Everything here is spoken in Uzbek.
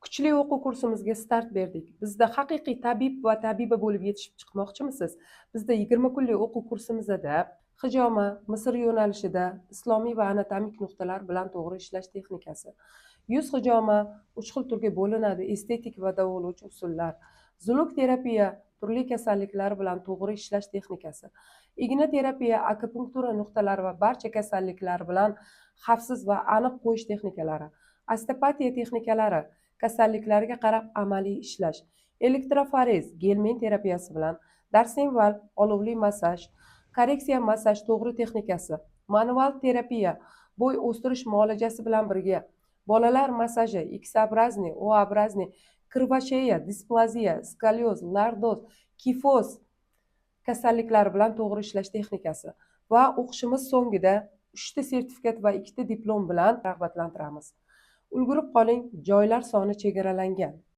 Kuchli o'quv kursimizga start berdik. Bizda haqiqiy tabib va tabiba bo'lib yetishib chiqmoqchimisiz? Bizda 20 kunlik o'quv kursimizda hijoma, Misr yo'nalishida islomiy va anatomik nuqtalar bilan to'g'ri ishlash texnikasi, yuz hijoma 3 xil turga bo'linadi: estetik va davolovchi usullar, zuluk terapiya, turli kasalliklar bilan to'g'ri ishlash texnikasi, igna terapiya, akupunktura nuqtalari va barcha kasalliklar bilan xavfsiz va aniq qo'yish texnikalari, osteopatiya texnikalari, kasalliklarga qarab amaliy ishlash, elektroforez, gelmen terapiyasi bilan darsenval, olovli massaj, korreksiya massaj to'g'ri texnikasi, manual terapiya, bo'y o'stirish muolajasi bilan birga, bolalar massaji, X-obrazniy, O-obrazniy, kirvasheya, displaziya, skolyoz, lordoz, kifoz kasalliklari bilan to'g'ri ishlash texnikasi va o'qishimiz so'ngida 3 ta sertifikat va 2 ta diplom bilan rag'batlantiramiz. Ulgurib qoling, joylar soni chegaralangan.